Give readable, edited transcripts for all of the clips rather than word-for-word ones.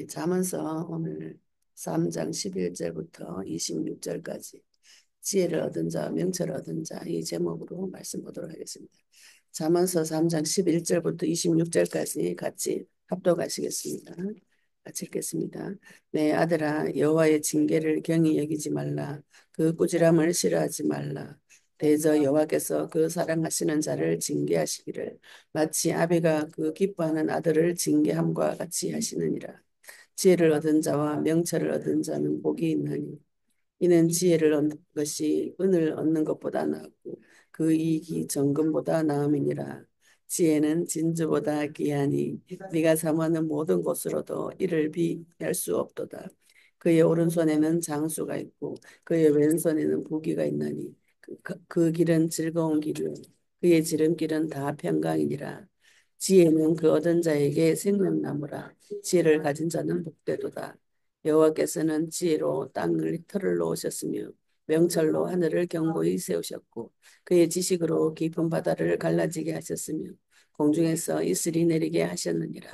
우리 잠언서 오늘 3장 11절부터 26절까지 지혜를 얻은 자, 명철을 얻은 자 이 제목으로 말씀 보도록 하겠습니다. 잠언서 3장 11절부터 26절까지 같이 합독하시겠습니다. 같이 읽겠습니다. 내 아들아 여호와의 징계를 경히 여기지 말라. 그 꾸지람을 싫어하지 말라. 대저 여호와께서 그 사랑하시는 자를 징계하시기를 마치 아비가 그 기뻐하는 아들을 징계함과 같이 하시느니라. 지혜를 얻은 자와 명철을 얻은 자는 복이 있나니 이는 지혜를 얻는 것이 은을 얻는 것보다 나았고 그 이익이 정금보다 나음이니라. 지혜는 진주보다 귀하니 네가 사모하는 모든 곳으로도 이를 비할 수 없도다. 그의 오른손에는 장수가 있고 그의 왼손에는 부귀가 있나니 그 길은 즐거운 길이요 그의 지름길은 다 평강이니라. 지혜는 그 얻은 자에게 생명나무라. 지혜를 가진 자는 복되도다. 여호와께서는 지혜로 땅을 털을 놓으셨으며 명철로 하늘을 견고히 세우셨고 그의 지식으로 깊은 바다를 갈라지게 하셨으며 공중에서 이슬이 내리게 하셨느니라.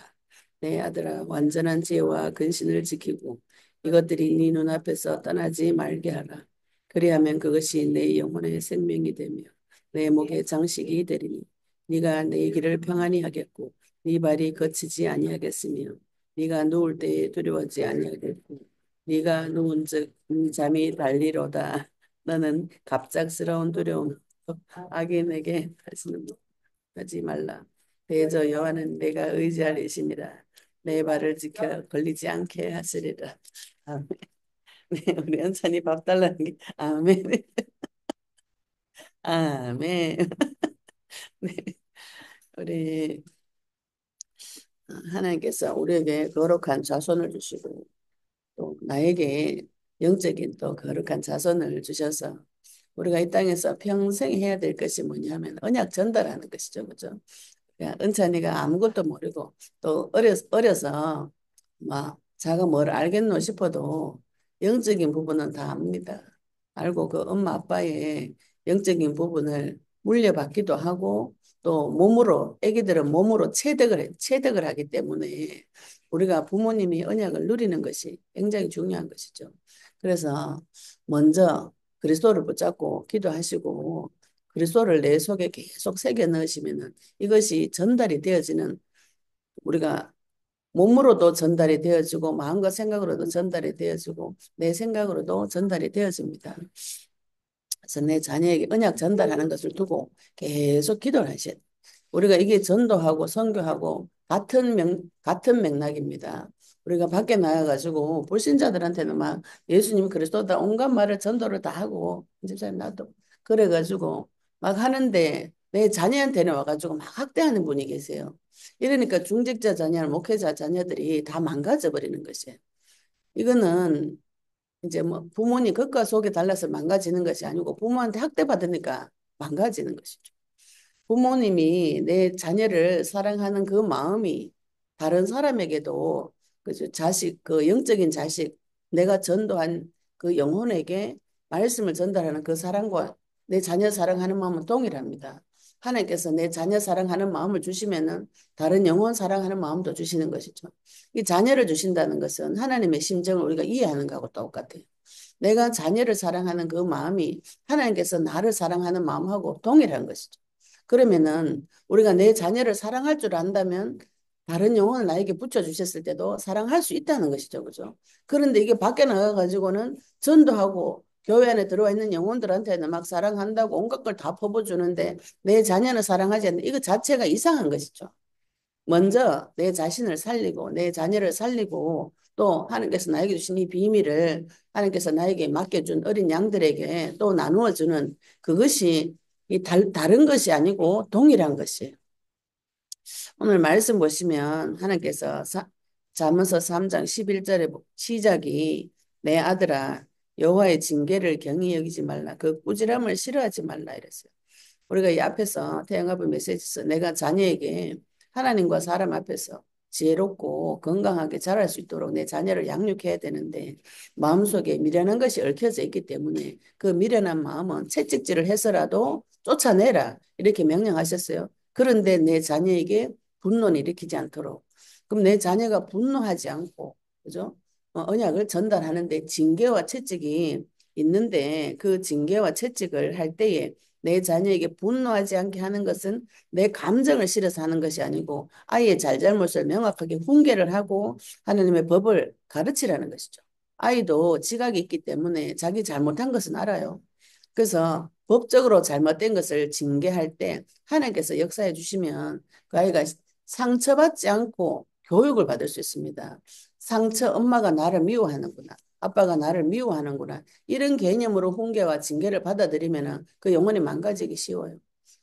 내 아들아 완전한 지혜와 근신을 지키고 이것들이 네 눈앞에서 떠나지 말게 하라. 그리하면 그것이 내 영혼의 생명이 되며 내 목의 장식이 되리니 네가 내 길을 평안히 하겠고 네 발이 거치지 아니하겠으며 네가 누울 때에 두려워하지 아니하겠고 네가 누운즉 잠이 달리로다. 너는 갑작스러운 두려움 악인에게 하지 말라. 대저 여호와는 내가 의지할 이시니라. 내 발을 지켜 걸리지 않게 하시리라. 아멘. 네, 우리 연찬이 밥 달라는 게 아멘. 아멘. 네, 우리 하나님께서 우리에게 거룩한 자손을 주시고 또 나에게 영적인 또 거룩한 자손을 주셔서 우리가 이 땅에서 평생 해야 될 것이 뭐냐면 언약 전달하는 것이죠. 그죠? 그러니까 은찬이가 아무것도 모르고 또 어려서 막 자가 뭘 알겠노 싶어도 영적인 부분은 다 압니다. 알고 그 엄마 아빠의 영적인 부분을 물려받기도 하고 또 몸으로 애기들은 몸으로 체득을 하기 때문에 우리가 부모님이 언약을 누리는 것이 굉장히 중요한 것이죠. 그래서 먼저 그리스도를 붙잡고 기도하시고 그리스도를 내 속에 계속 새겨 넣으시면은 이것이 전달이 되어지는 우리가 몸으로도 전달이 되어지고 마음과 생각으로도 전달이 되어지고 내 생각으로도 전달이 되어집니다. 그래서 내 자녀에게 언약 전달하는 것을 두고 계속 기도를 하셔야 돼요. 우리가 이게 전도하고 선교하고 같은 맥락입니다. 우리가 밖에 나가가지고 불신자들한테는 막 예수님 그리스도다 온갖 말을 전도를 다 하고 집사님 나도 그래가지고 막 하는데 내 자녀한테는 와가지고 막 학대하는 분이 계세요. 이러니까 중직자 자녀, 목회자 자녀들이 다 망가져 버리는 것이에요. 이거는 이제 뭐 부모님 겉과 속에 달라서 망가지는 것이 아니고 부모한테 학대받으니까 망가지는 것이죠. 부모님이 내 자녀를 사랑하는 그 마음이 다른 사람에게도 그죠 자식 그 영적인 자식 내가 전도한 그 영혼에게 말씀을 전달하는 그 사랑과 내 자녀 사랑하는 마음은 동일합니다. 하나님께서 내 자녀 사랑하는 마음을 주시면은 다른 영혼 사랑하는 마음도 주시는 것이죠. 이 자녀를 주신다는 것은 하나님의 심정을 우리가 이해하는 것하고 똑같아요. 내가 자녀를 사랑하는 그 마음이 하나님께서 나를 사랑하는 마음하고 동일한 것이죠. 그러면은 우리가 내 자녀를 사랑할 줄 안다면 다른 영혼을 나에게 붙여주셨을 때도 사랑할 수 있다는 것이죠. 그죠? 그런데 이게 밖에 나가가지고는 전도하고 교회 안에 들어와 있는 영혼들한테는 막 사랑한다고 온갖 걸 다 퍼부어주는데 내 자녀는 사랑하지 않는 이거 자체가 이상한 것이죠. 먼저 내 자신을 살리고 내 자녀를 살리고 또 하나님께서 나에게 주신 이 비밀을 하나님께서 나에게 맡겨준 어린 양들에게 또 나누어 주는 그것이 다른 것이 아니고 동일한 것이에요. 오늘 말씀 보시면 하나님께서 잠언서 3장 11절에 시작이 내 아들아 여호와의 징계를 경히 여기지 말라 그 꾸지람을 싫어하지 말라 이랬어요. 우리가 이 앞에서 태영아부 메시지에서 내가 자녀에게 하나님과 사람 앞에서 지혜롭고 건강하게 자랄 수 있도록 내 자녀를 양육해야 되는데 마음속에 미련한 것이 얽혀져 있기 때문에 그 미련한 마음은 채찍질을 해서라도 쫓아내라 이렇게 명령하셨어요. 그런데 내 자녀에게 분노를 일으키지 않도록 그럼 내 자녀가 분노하지 않고 그죠? 언약을 전달하는데 징계와 채찍이 있는데 그 징계와 채찍을 할 때에 내 자녀에게 분노하지 않게 하는 것은 내 감정을 실어서 하는 것이 아니고 아이의 잘잘못을 명확하게 훈계를 하고 하나님의 법을 가르치라는 것이죠. 아이도 지각이 있기 때문에 자기 잘못한 것은 알아요. 그래서 법적으로 잘못된 것을 징계할 때 하나님께서 역사해 주시면 그 아이가 상처받지 않고 교육을 받을 수 있습니다. 상처, 엄마가 나를 미워하는구나. 아빠가 나를 미워하는구나. 이런 개념으로 훈계와 징계를 받아들이면 그 영혼이 망가지기 쉬워요.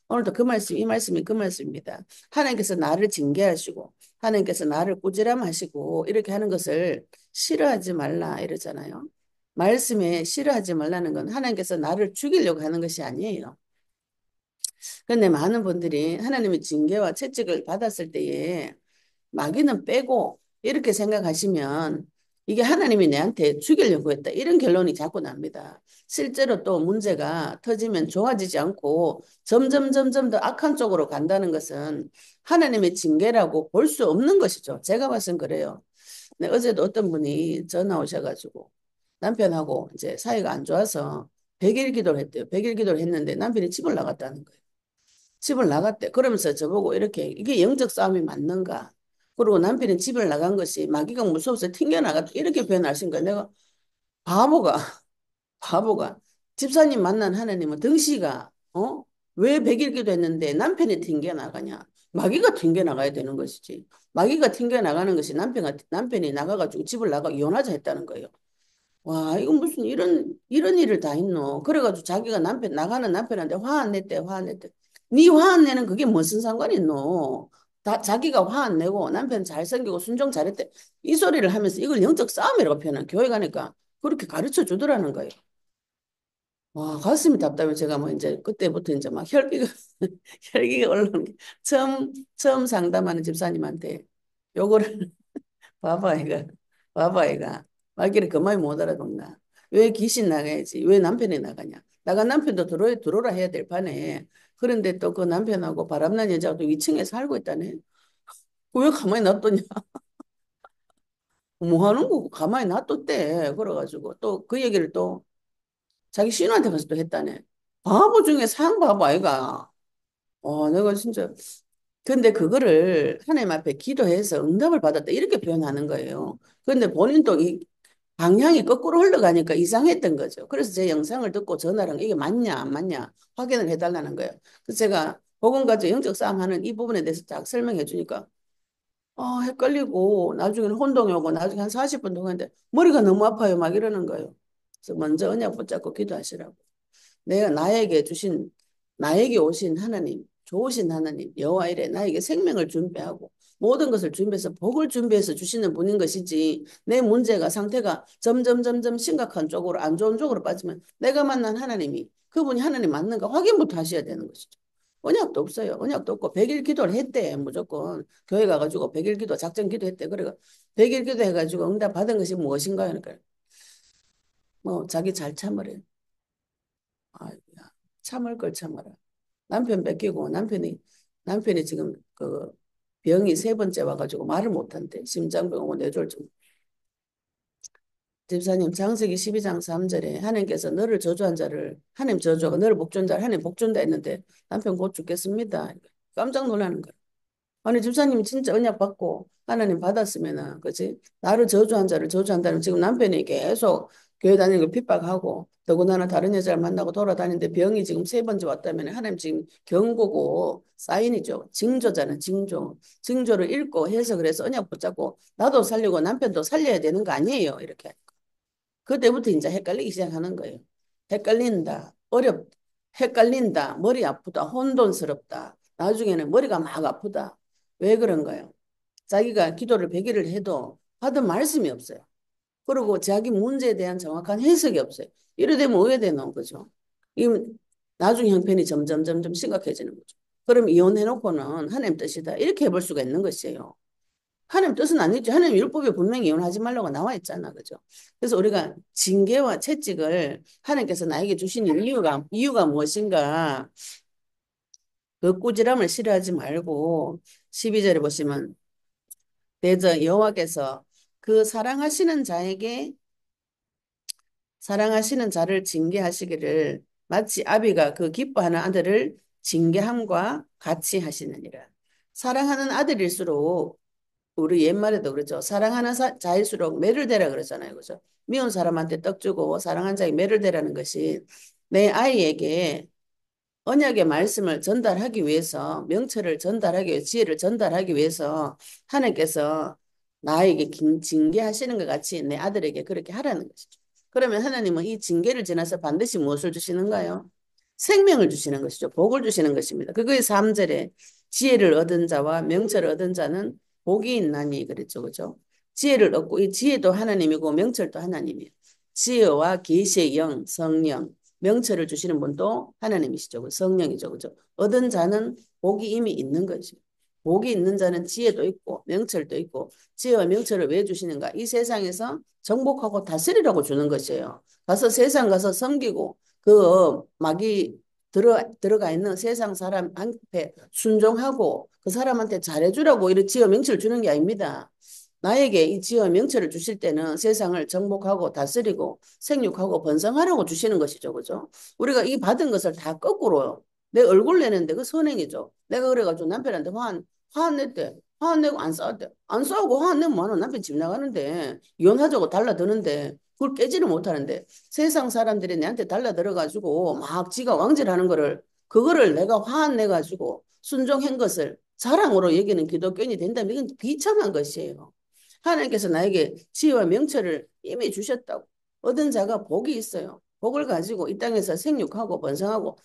오늘도 그 말씀, 이 말씀이 그 말씀입니다. 하나님께서 나를 징계하시고, 하나님께서 나를 꾸지람하시고, 이렇게 하는 것을 싫어하지 말라 이러잖아요. 말씀에 싫어하지 말라는 건 하나님께서 나를 죽이려고 하는 것이 아니에요. 그런데 많은 분들이 하나님의 징계와 채찍을 받았을 때에 마귀는 빼고 이렇게 생각하시면 이게 하나님이 내한테 죽이려고 했다. 이런 결론이 자꾸 납니다. 실제로 또 문제가 터지면 좋아지지 않고 점점 더 악한 쪽으로 간다는 것은 하나님의 징계라고 볼 수 없는 것이죠. 제가 봐선 그래요. 네, 어제도 어떤 분이 전화 오셔가지고 남편하고 이제 사이가 안 좋아서 100일 기도를 했대요. 100일 기도를 했는데 남편이 집을 나갔다는 거예요. 집을 나갔대. 그러면서 저보고 이렇게 이게 영적 싸움이 맞는가? 그리고 남편이 집을 나간 것이 마귀가 무서워서 튕겨나갔다. 이렇게 표현하신 거야. 내가 바보가, 바보가. 집사님 만난 하나님은 등시가, 왜 백일 기도했는데 남편이 튕겨나가냐? 마귀가 튕겨나가야 되는 것이지. 마귀가 튕겨나가는 것이 남편이 나가가지고 집을 나가 이혼하자 했다는 거예요. 와, 이건 무슨 이런 일을 다 했노. 그래가지고 자기가 나가는 남편한테 화 안 냈대, 화 안 냈대. 네 화 안 내는 그게 무슨 상관이 있노. 자기가 화 안 내고 남편 잘생기고 순종 잘했대. 이 소리를 하면서 이걸 영적 싸움이라고 표현한 교회 가니까 그렇게 가르쳐 주더라는 거예요. 와, 가슴이 답답해. 제가 뭐 이제 그때부터 이제 막 혈기가, 혈기가 올라오는 게 처음 상담하는 집사님한테 요거를 봐봐, 이가. 봐봐, 이가. 말귀를 그만이 못 알아듣나. 왜 귀신 나가야지? 왜 남편이 나가냐? 나간 남편도 들어오라 해야 될 판에. 그런데 또 그 남편하고 바람난 여자가 또 2층에 살고 있다네. 왜 가만히 놔뒀냐? 뭐 하는 거고 가만히 놔뒀대. 그래가지고 또 그 얘기를 또 자기 신우한테 가서 또 했다네. 바보 중에 상 바보 아이가. 내가 진짜. 근데 그거를 하나님 앞에 기도해서 응답을 받았다. 이렇게 표현하는 거예요. 근데 본인도 이 방향이 거꾸로 흘러가니까 이상했던 거죠. 그래서 제 영상을 듣고 전화를 이게 맞냐 안 맞냐 확인을 해달라는 거예요. 그래서 제가 복음 가지고 영적 싸움 하는 이 부분에 대해서 딱 설명해 주니까 헷갈리고 나중에는 혼동이 오고 나중에 한 40분 동안 했는데 머리가 너무 아파요 막 이러는 거예요. 그래서 먼저 언약 붙잡고 기도하시라고. 내가 나에게 오신 하나님, 좋으신 하나님, 여호와 이래 나에게 생명을 준비하고 모든 것을 준비해서 복을 준비해서 주시는 분인 것이지 내 문제가 상태가 점점 심각한 쪽으로 안 좋은 쪽으로 빠지면 내가 만난 하나님이 그분이 하나님 맞는가 확인부터 하셔야 되는 것이죠. 언약도 없어요. 언약도 없고 100일 기도를 했대. 무조건 교회 가가지고 100일 기도 작전 기도했대. 그래가 100일 기도 해가지고 응답 받은 것이 무엇인가 그러니까 뭐 자기 잘 참으래. 아이고야 참을 걸 참아라. 남편 뺏기고 남편이 지금 그 병이 세 번째 와가지고 말을 못한대. 심장병 오고 뇌졸중. 집사님 창세기 12장 3절에 하나님께서 너를 저주한 자를 하나님 저주하고 너를 복준한 자를 하나님 복준다 했는데 남편 곧 죽겠습니다. 깜짝 놀라는 거야. 아니 집사님이 진짜 언약 받고 하나님 받았으면은 그치 나를 저주한 자를 저주한다는 지금 남편이 계속 교회 다니는 걸 핍박하고 더군다나 다른 여자를 만나고 돌아다니는데 병이 지금 세 번째 왔다면 하나님 지금 경고고 사인이죠. 징조잖아 징조를 읽고 해석을 해서 언약 붙잡고 나도 살리고 남편도 살려야 되는 거 아니에요 이렇게 그때부터 이제 헷갈리기 시작하는 거예요. 헷갈린다 헷갈린다 머리 아프다 혼돈스럽다 나중에는 머리가 막 아프다 왜 그런가요? 자기가 기도를 100일을 해도 받은 말씀이 없어요. 그리고 자기 문제에 대한 정확한 해석이 없어요. 이래 되면 오해되는 거죠. 이 나중 형편이 점점 심각해지는 거죠. 그럼 이혼해놓고는 하나님 뜻이다. 이렇게 해볼 수가 있는 것이에요. 하나님 뜻은 아니죠. 하나님 율법에 분명히 이혼하지 말라고 나와 있잖아. 그죠? 그래서 우리가 징계와 채찍을 하나님께서 나에게 주신 이유가 무엇인가? 그 꾸지람을 싫어하지 말고 12절에 보시면 대저 여호와께서 그 사랑하시는 자를 징계하시기를 마치 아비가 그 기뻐하는 아들을 징계함과 같이 하시느니라. 사랑하는 아들일수록 우리 옛말에도 그러죠. 사랑하는 자일수록 매를 대라 그러잖아요. 그죠? 미운 사람한테 떡 주고 사랑한 자에게 매를 대라는 것이 내 아이에게 언약의 말씀을 전달하기 위해서 명철을 전달하기 위해서 지혜를 전달하기 위해서 하나님께서 나에게 징계하시는 것 같이 내 아들에게 그렇게 하라는 것이죠. 그러면 하나님은 이 징계를 지나서 반드시 무엇을 주시는가요? 생명을 주시는 것이죠. 복을 주시는 것입니다. 그거의 3절에 지혜를 얻은 자와 명철을 얻은 자는 복이 있나니 그랬죠. 그죠? 지혜를 얻고 이 지혜도 하나님이고 명철도 하나님이에요. 지혜와 계시의 영, 성령, 명철을 주시는 분도 하나님이시죠. 성령이죠. 그죠? 얻은 자는 복이 이미 있는 거죠. 복이 있는 자는 지혜도 있고 명철도 있고 지혜와 명철을 왜 주시는가? 이 세상에서 정복하고 다스리라고 주는 것이에요. 가서 세상 가서 섬기고 그 마귀 들어가 있는 세상 사람 앞에 순종하고 그 사람한테 잘해주라고 이렇게 지혜와 명철을 주는 게 아닙니다. 나에게 이 지혜와 명철을 주실 때는 세상을 정복하고 다스리고 생육하고 번성하라고 주시는 것이죠. 그죠? 우리가 이 받은 것을 다 거꾸로 내 얼굴 내는데 그 선행이죠. 내가 그래가지고 남편한테 화 안 냈대. 화 안 내고 안 싸웠대. 안 싸우고 화 안 내면 뭐하노? 남편 집 나가는데 이혼하자고 달라드는데 그걸 깨지를 못하는데 세상 사람들이 내한테 달라들어가지고 막 지가 왕질하는 거를 그거를 내가 화 안 내가지고 순종한 것을 자랑으로 여기는 기독교인이 된다면 이건 비참한 것이에요. 하나님께서 나에게 지혜와 명철을 이미 주셨다고. 얻은 자가 복이 있어요. 복을 가지고 이 땅에서 생육하고 번성하고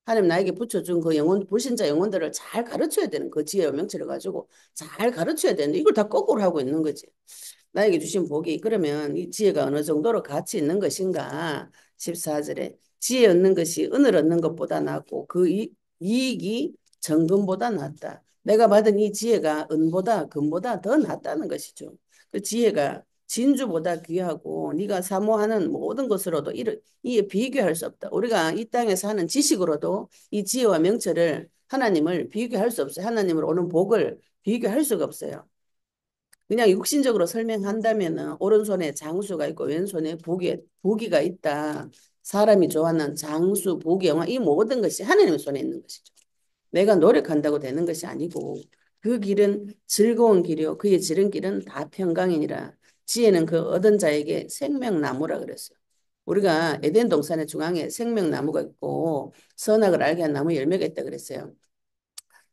하나님 나에게 붙여준 그 영혼, 불신자 영혼들을 잘 가르쳐야 되는 그 지혜와 명철을 가지고 잘 가르쳐야 되는데 이걸 다 거꾸로 하고 있는 거지. 나에게 주신 복이 그러면 이 지혜가 어느 정도로 가치 있는 것인가? 14절에 지혜 얻는 것이 은을 얻는 것보다 낫고 그 이익이 정금보다 낫다. 내가 받은 이 지혜가 은보다 금보다 더 낫다는 것이죠. 그 지혜가 진주보다 귀하고 네가 사모하는 모든 것으로도 이에 비교할 수 없다. 우리가 이 땅에서 하는 지식으로도 이 지혜와 명철을 하나님을 비교할 수 없어요. 하나님으로 오는 복을 비교할 수가 없어요. 그냥 육신적으로 설명한다면은 오른손에 장수가 있고 왼손에 부기가 있다. 사람이 좋아하는 장수, 부기, 영화 이 모든 것이 하나님의 손에 있는 것이죠. 내가 노력한다고 되는 것이 아니고 그 길은 즐거운 길이요 그의 지름길은 다 평강이니라. 지혜는 그 얻은 자에게 생명나무라 그랬어요. 우리가 에덴 동산의 중앙에 생명나무가 있고 선악을 알게 한 나무 열매가 있다 그랬어요.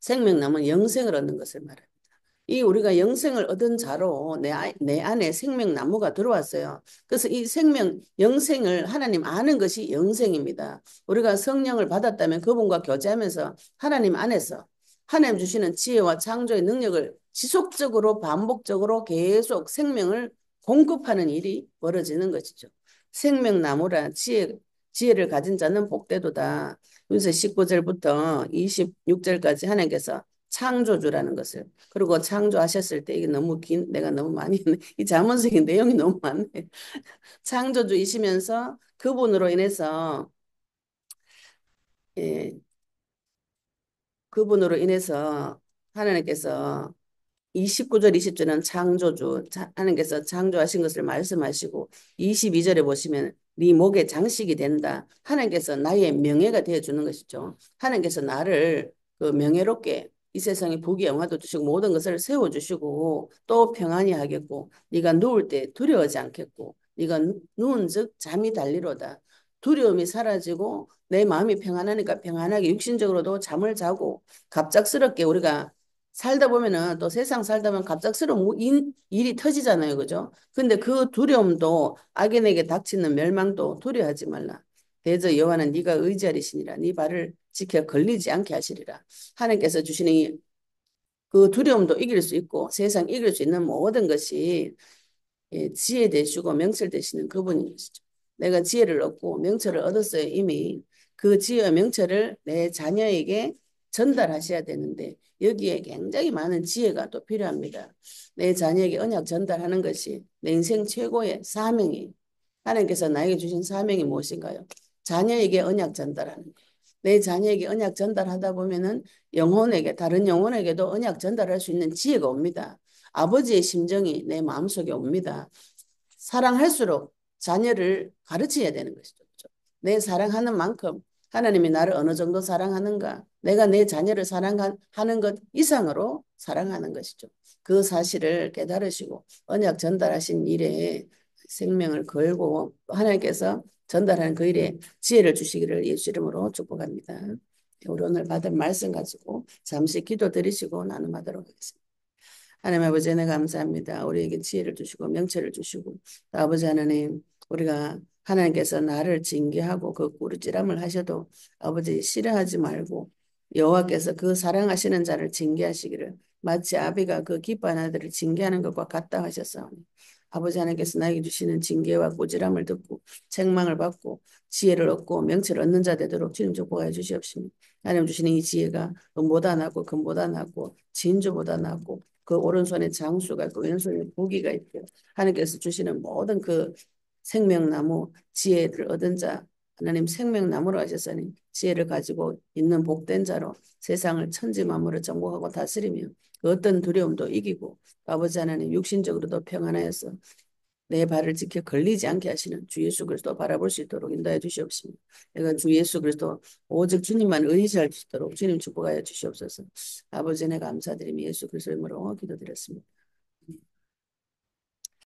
생명나무는 영생을 얻는 것을 말합니다. 이 우리가 영생을 얻은 자로 내 안에 생명나무가 들어왔어요. 그래서 이 영생을 하나님 아는 것이 영생입니다. 우리가 성령을 받았다면 그분과 교제하면서 하나님 안에서 하나님 주시는 지혜와 창조의 능력을 지속적으로 반복적으로 계속 생명을 공급하는 일이 벌어지는 것이죠. 생명나무라 지혜를 가진 자는 복되도다. 그래서 19절부터 26절까지 하나님께서 창조주라는 것을 그리고 창조하셨을 때 이게 너무 내가 너무 많이 했네. 이 잠언적인 내용이 너무 많네. 창조주이시면서 그분으로 인해서 예, 그분으로 인해서 하나님께서 29절, 20절은 창조주, 하나님께서 창조하신 것을 말씀하시고 22절에 보시면 네 목에 장식이 된다. 하나님께서 나의 명예가 되어주는 것이죠. 하나님께서 나를 그 명예롭게 이 세상에 부귀 영화도 주시고 모든 것을 세워주시고 또 평안히 하겠고 네가 누울 때 두려워하지 않겠고 네가 누운즉 잠이 달리로다. 두려움이 사라지고 내 마음이 평안하니까 평안하게 육신적으로도 잠을 자고 갑작스럽게 우리가 살다 보면은 또 세상 살다 보면 갑작스러운 일이 터지잖아요. 그죠? 근데 그 두려움도 악인에게 닥치는 멸망도 두려워하지 말라. 대저 여호와는 네가 의지하리시니라. 네 발을 지켜 걸리지 않게 하시리라. 하나님께서 주시는 그 두려움도 이길 수 있고 세상 이길 수 있는 모든 것이 지혜 되시고 명철 되시는 그분이시죠. 내가 지혜를 얻고 명철을 얻었어요. 이미 그 지혜와 명철을 내 자녀에게 전달하셔야 되는데 여기에 굉장히 많은 지혜가 또 필요합니다. 내 자녀에게 언약 전달하는 것이 내 인생 최고의 사명이 하나님께서 나에게 주신 사명이 무엇인가요? 자녀에게 언약 전달하는 거예요. 내 자녀에게 언약 전달하다 보면은 영혼에게 다른 영혼에게도 언약 전달할 수 있는 지혜가 옵니다. 아버지의 심정이 내 마음속에 옵니다. 사랑할수록 자녀를 가르쳐야 되는 것이죠. 내 사랑하는 만큼 하나님이 나를 어느 정도 사랑하는가? 내가 내 자녀를 사랑하는 것 이상으로 사랑하는 것이죠. 그 사실을 깨달으시고 언약 전달하신 일에 생명을 걸고 하나님께서 전달하는 그 일에 지혜를 주시기를 예수 이름으로 축복합니다. 우리 오늘 받은 말씀 가지고 잠시 기도 드리시고 나눔하도록 하겠습니다. 하나님 아버지 은혜 감사합니다. 우리에게 지혜를 주시고 명철을 주시고 아버지 하나님 우리가 하나님께서 나를 징계하고 그 꾸르지람을 하셔도 아버지 싫어하지 말고 여호와께서 그 사랑하시는 자를 징계하시기를 마치 아비가 그 기뻐하는 아들을 징계하는 것과 같다 하셨사오니 아버지 하나님께서 나에게 주시는 징계와 꾸지람을 듣고 책망을 받고 지혜를 얻고 명철을 얻는 자 되도록 주님 축복하여 주시옵시며 하나님 주시는 이 지혜가 은보다 낫고 금보다 낫고 진주보다 낫고 그 오른손에 장수가 있고 왼손에 무기가 있고 하나님께서 주시는 모든 그 생명나무 지혜를 얻은 자 하나님 생명나무로 하셨으니 지혜를 가지고 있는 복된 자로 세상을 천지만물을 정복하고 다스리며 그 어떤 두려움도 이기고 아버지 하나님 육신적으로도 평안하여서 내 발을 지켜 걸리지 않게 하시는 주 예수 그리스도 바라볼 수 있도록 인도해 주시옵시며 내가 주 예수 그리스도 오직 주님만 의지할 수 있도록 주님 축복하여 주시옵소서. 아버지 내 감사드리며 예수 그리스도 이름으로 기도드렸습니다.